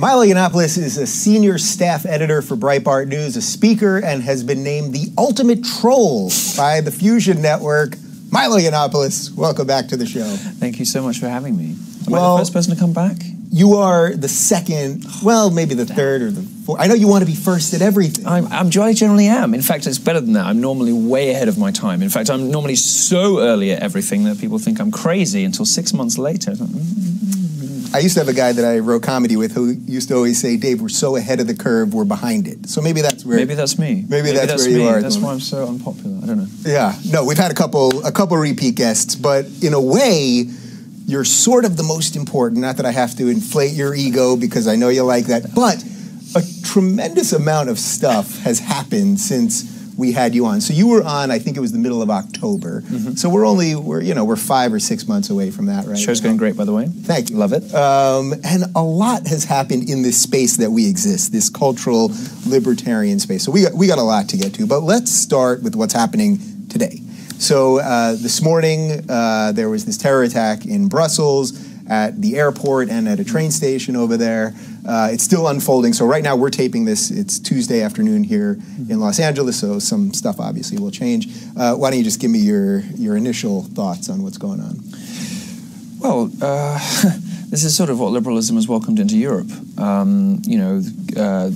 Milo Yiannopoulos is a senior staff editor for Breitbart News, a speaker, and has been named the ultimate troll by the Fusion Network. Milo Yiannopoulos, welcome back to the show. Thank you so much for having me. Am I the first person to come back? You are the second, well, maybe the third or the fourth. I know you want to be first at everything. I generally am. In fact, it's better than that. I'm normally way ahead of my time. In fact, I'm normally so early at everything that people think I'm crazy until 6 months later. I used to have a guy that I wrote comedy with who used to always say, Dave, we're so ahead of the curve, we're behind it. So maybe that's where... Maybe that's me. Maybe that's where you are. That's why I'm so unpopular. I don't know. Yeah. No, we've had a couple repeat guests, but in a way, you're sort of the most important. Not that I have to inflate your ego because I know you like that, but a tremendous amount of stuff has happened since we had you on. So you were on, I think it was the middle of October. Mm-hmm. So we're 5 or 6 months away from that, right? Show's going great, by the way. Thank you. Love it. And a lot has happened in this space that we exist, this cultural libertarian space. So we got a lot to get to, but let's start with what's happening today. So this morning, there was this terror attack in Brussels at the airport and at a train station over there. It's still unfolding. So right now we're taping this. It's Tuesday afternoon here in Los Angeles, so some stuff obviously will change. Why don't you just give me your initial thoughts on what's going on? Well, this is sort of what liberalism has welcomed into Europe.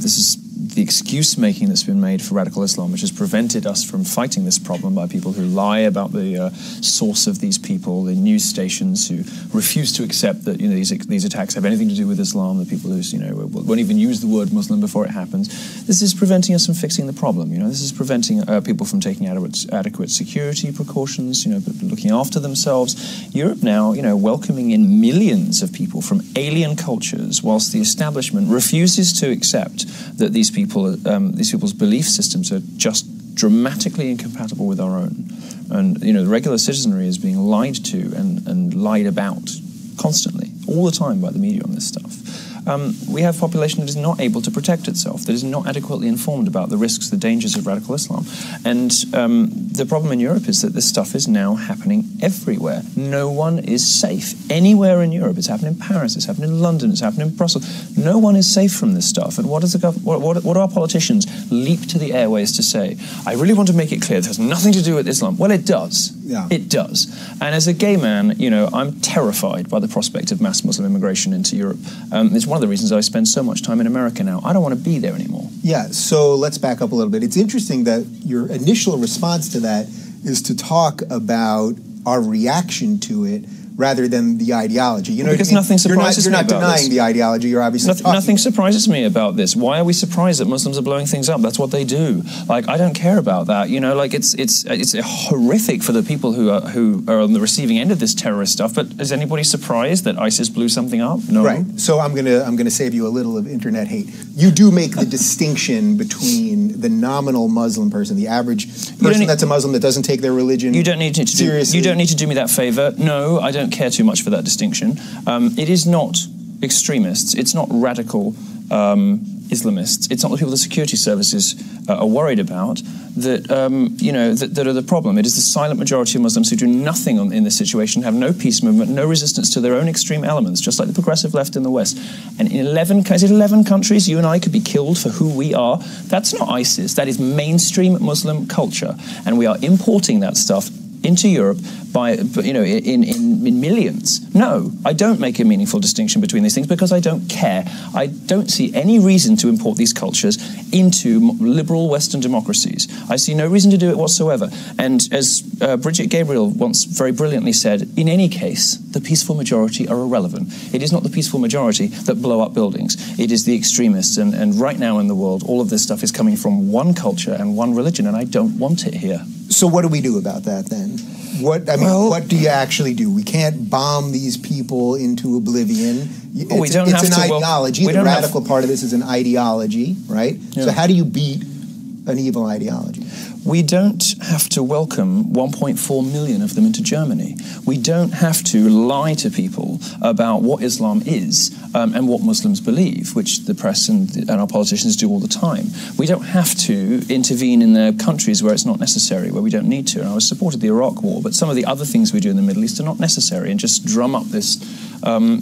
This is the excuse-making that's been made for radical Islam, which has prevented us from fighting this problem by people who lie about the source of these people, the news stations who refuse to accept that these attacks have anything to do with Islam, the people who won't even use the word Muslim before it happens. This is preventing us from fixing the problem. This is preventing people from taking adequate security precautions, looking after themselves. Europe now, welcoming in millions of people from alien cultures, whilst the establishment refuses to accept that these people's belief systems are just dramatically incompatible with our own. And, the regular citizenry is being lied to and lied about constantly, all the time by the media on this stuff. We have a population that is not able to protect itself, that is not adequately informed about the risks, the dangers of radical Islam. And the problem in Europe is that this stuff is now happening everywhere. No one is safe. Anywhere in Europe. It's happening in Paris, it's happening in London, it's happening in Brussels. No one is safe from this stuff. And what do our politicians leap to the airways to say? I really want to make it clear, it has nothing to do with Islam. Well, it does. Yeah. It does. And as a gay man, I'm terrified by the prospect of mass Muslim immigration into Europe. It's one of the reasons I spend so much time in America now. I don't want to be there anymore. Yeah, so let's back up a little bit. It's interesting that your initial response to that is to talk about our reaction to it rather than the ideology. Because nothing surprises me about this. You're not denying the ideology, you're obviously talking. Nothing surprises me about this. Why are we surprised that Muslims are blowing things up? That's what they do. I don't care about that. It's horrific for the people who are on the receiving end of this terrorist stuff, but is anybody surprised that ISIS blew something up? No. Right. So I'm gonna save you a little of internet hate. You do make the distinction between the nominal Muslim person, the average person that's a Muslim that doesn't take their religion seriously. You don't need to do me that favor. No, I don't care too much for that distinction. It is not extremists. It's not radical Islamists. It's not the people the security services are worried about that that are the problem. It is the silent majority of Muslims who do nothing in this situation, have no peace movement, no resistance to their own extreme elements, just like the progressive left in the West. And in 11 countries, you and I could be killed for who we are. That's not ISIS. That is mainstream Muslim culture, and we are importing that stuff into Europe in millions. No, I don't make a meaningful distinction between these things because I don't care. I don't see any reason to import these cultures into liberal Western democracies. I see no reason to do it whatsoever. And as Bridget Gabriel once very brilliantly said, in any case, the peaceful majority are irrelevant. It is not the peaceful majority that blow up buildings. It is the extremists. And right now in the world, all of this stuff is coming from one culture and one religion, and I don't want it here. So what do we do about that then? What do you actually do? We can't bomb these people into oblivion. It's an ideology. The radical part of this is an ideology, right? Yeah. So how do you beat an evil ideology? We don't have to welcome 1.4 million of them into Germany. We don't have to lie to people about what Islam is and what Muslims believe, which the press and our politicians do all the time. We don't have to intervene in their countries where it's not necessary, where we don't need to. And I was supported the Iraq War, but some of the other things we do in the Middle East are not necessary, and just drum up this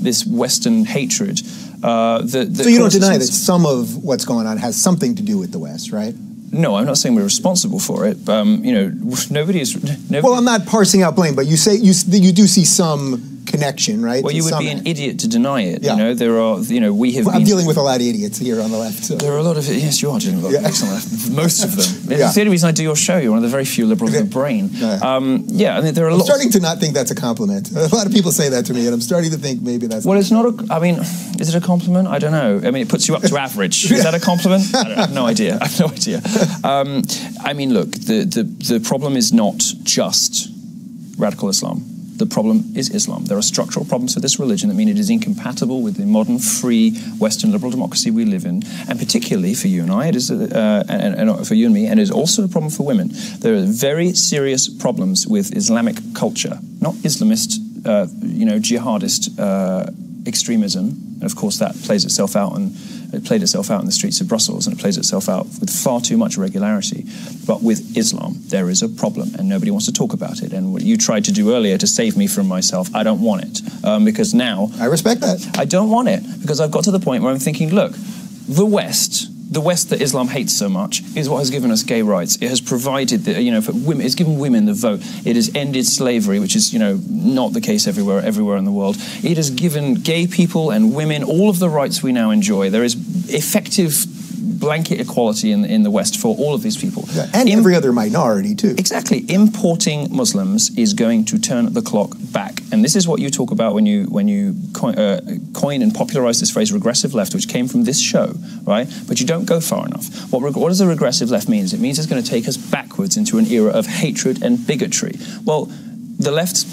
this Western hatred. So you don't deny that some of what's going on has something to do with the West, right? No, I'm not saying we're responsible for it. You know, nobody is. Well, I'm not parsing out blame, but you say you do see some connection, right? Well, you would be an idiot to deny it. Yeah. You know, there are. You know, we have. Well, I'm dealing with a lot of idiots here on the left. So. There are a lot of. Yes, you are dealing with a lot of idiots on the left. Most of them. Yeah. It's the only reason I do your show. You're one of the very few liberals with a brain. Yeah, I mean, there are. I'm starting to not think that's a compliment. A lot of people say that to me, and I'm starting to think maybe that's. Well, it's not a. I mean, is it a compliment? I don't know. I mean, it puts you up to average. Is that a compliment? I have no idea. I have no idea. I mean, look, the problem is not just radical Islam. The problem is Islam. There are structural problems with this religion that mean it is incompatible with the modern, free, Western liberal democracy we live in, and particularly for you and I, it is, and for you and me, and it is also a problem for women. There are very serious problems with Islamic culture, not Islamist, you know, jihadist extremism, and of course that plays itself out and it played itself out in the streets of Brussels, and it plays itself out with far too much regularity. But with Islam, there is a problem, and nobody wants to talk about it. And what you tried to do earlier to save me from myself, I don't want it. Because now... I respect that. I don't want it, because I've got to the point where I'm thinking, look, the West that Islam hates so much is what has given us gay rights. It has provided, you know, for women, it's given women the vote. It has ended slavery, which is, you know, not the case everywhere in the world. It has given gay people and women all of the rights we now enjoy. There is effective blanket equality in the West for all of these people. Yeah, and every other minority, too. Exactly. Importing Muslims is going to turn the clock back. And this is what you talk about when you coin and popularize this phrase, regressive left, which came from this show, right? But you don't go far enough. What does a regressive left mean? It means it's going to take us backwards into an era of hatred and bigotry. Well, the left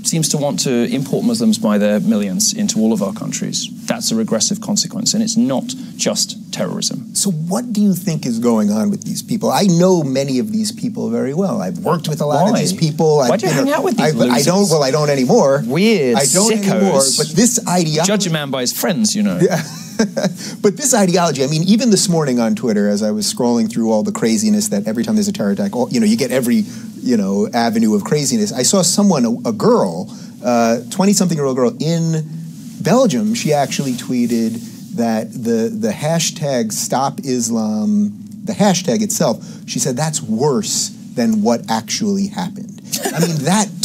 seems to want to import Muslims by their millions into all of our countries. That's a regressive consequence, and it's not just terrorism. So what do you think is going on with these people? I know many of these people very well. I've worked with a lot of these people. Why do you hang out with these losers? I don't anymore. Weird I don't sickos. anymore, but this ideology... Judge a man by his friends, you know. Yeah. But this ideology, I mean, even this morning on Twitter, as I was scrolling through all the craziness that every time there's a terror attack, you know, you get every, you know, avenue of craziness. I saw someone, a girl, 20-something-year-old girl in Belgium, she actually tweeted that the hashtag Stop Islam, the hashtag itself, she said that's worse than what actually happened. I mean,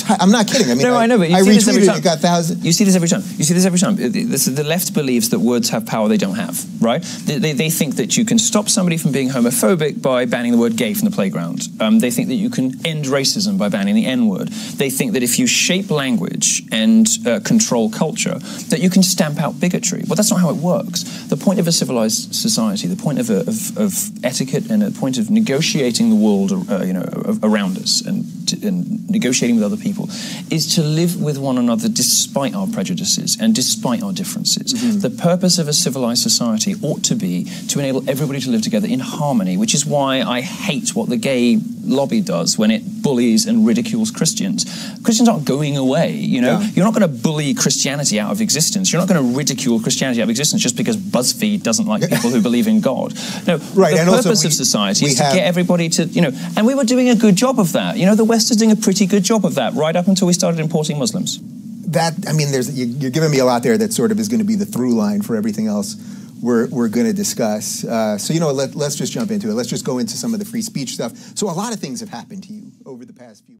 I'm not kidding. I mean, no, I know, but you I see this every retweeted time. It got thousands. You see this every time. You see this every time. The left believes that words have power they don't have, right? They think that you can stop somebody from being homophobic by banning the word gay from the playground. They think that you can end racism by banning the N-word. They think that if you shape language and control culture, that you can stamp out bigotry. Well, that's not how it works. The point of a civilized society, the point of etiquette and a point of negotiating the world, you know, around us and negotiating with other people, is to live with one another despite our prejudices and despite our differences. Mm-hmm. The purpose of a civilized society ought to be to enable everybody to live together in harmony, which is why I hate what the gay lobby does when it bullies and ridicules Christians. Christians aren't going away, you know? Yeah. You're not going to bully Christianity out of existence. You're not going to ridicule Christianity out of existence just because BuzzFeed doesn't like people who believe in God. No, right, the purpose of society is to get everybody to, you know, and we were doing a good job of that. You know, the West is doing a pretty good job of that right up until we started importing Muslims. I mean, you're giving me a lot there that sort of is going to be the through line for everything else we're going to discuss. So, you know, let's just jump into it. Let's just go into some of the free speech stuff. So a lot of things have happened to you over the past few